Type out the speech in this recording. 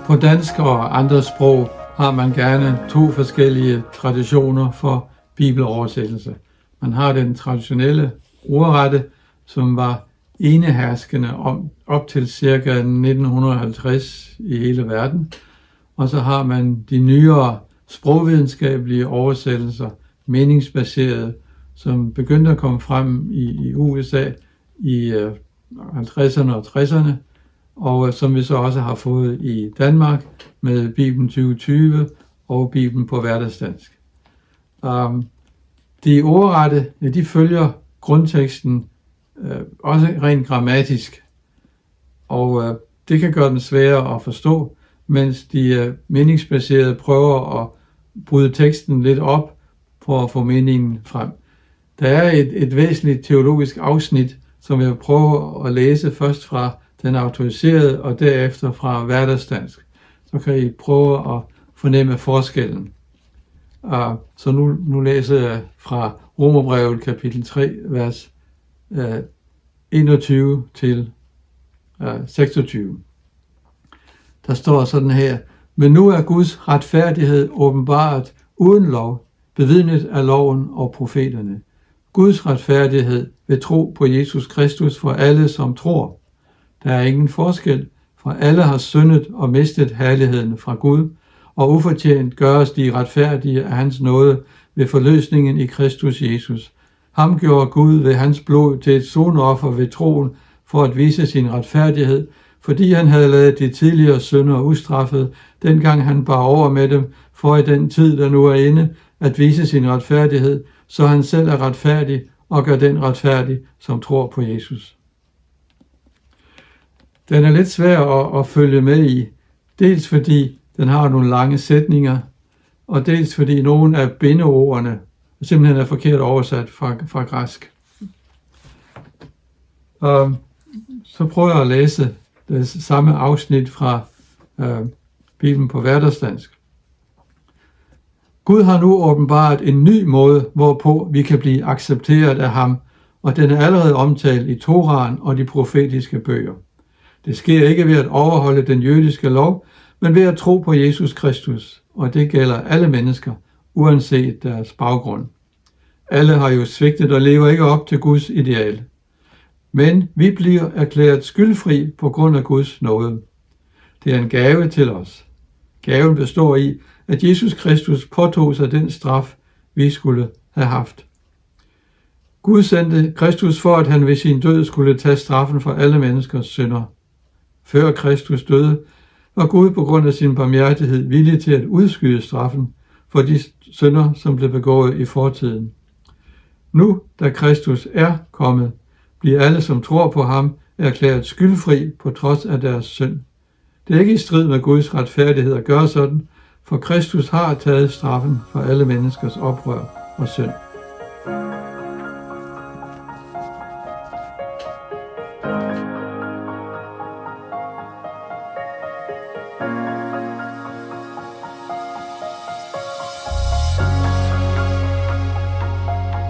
På dansk og andre sprog har man gerne to forskellige traditioner for bibeloversættelse. Man har den traditionelle ordrette, som var eneherskende op til ca. 1950 i hele verden. Og så har man de nyere sprogvidenskabelige oversættelser, meningsbaserede, som begyndte at komme frem i USA i 50'erne og 60'erne, og som vi så også har fået i Danmark med Bibelen 2020 og Bibelen på hverdagsdansk. De ordrette, de følger grundteksten også rent grammatisk, og det kan gøre dem svære at forstå, mens de meningsbaserede prøver at bryde teksten lidt op for at få meningen frem. Der er et væsentligt teologisk afsnit, som jeg prøver at læse først fra den autoriserede og derefter fra hverdagsdansk. Så kan I prøve at fornemme forskellen. Så nu læser jeg fra Romerbrevet kapitel 3, vers 21 til 26. Der står sådan her: Men nu er Guds retfærdighed åbenbart uden lov, bevidnet af loven og profeterne. Guds retfærdighed ved tro på Jesus Kristus for alle, som tror. Der er ingen forskel, for alle har syndet og mistet herligheden fra Gud, og ufortjent gøres de retfærdige af hans nåde ved forløsningen i Kristus Jesus. Ham gjorde Gud ved hans blod til et sonoffer ved troen for at vise sin retfærdighed, fordi han havde ladet de tidligere synder ustraffet, dengang han bar over med dem, for i den tid, der nu er inde, at vise sin retfærdighed, så han selv er retfærdig og gør den retfærdig, som tror på Jesus. Den er lidt svær at følge med i, dels fordi den har nogle lange sætninger, og dels fordi nogle af bindeordene simpelthen er forkert oversat fra græsk. Så prøver jeg at læse det samme afsnit fra Bibelen på hverdagsdansk. Gud har nu åbenbart en ny måde, hvorpå vi kan blive accepteret af ham, og den er allerede omtalt i Toraen og de profetiske bøger. Det sker ikke ved at overholde den jødiske lov, men ved at tro på Jesus Kristus, og det gælder alle mennesker, uanset deres baggrund. Alle har jo svigtet og lever ikke op til Guds ideal. Men vi bliver erklæret skyldfri på grund af Guds nåde. Det er en gave til os. Gaven består i, at Jesus Kristus påtog sig den straf, vi skulle have haft. Gud sendte Kristus for, at han ved sin død skulle tage straffen for alle menneskers synder. Før Kristus døde, var Gud på grund af sin barmhjertighed villig til at udskyde straffen for de synder, som blev begået i fortiden. Nu, da Kristus er kommet, bliver alle, som tror på ham, erklæret skyldfri på trods af deres synd. Det er ikke i strid med Guds retfærdighed at gøre sådan, for Kristus har taget straffen for alle menneskers oprør og synd.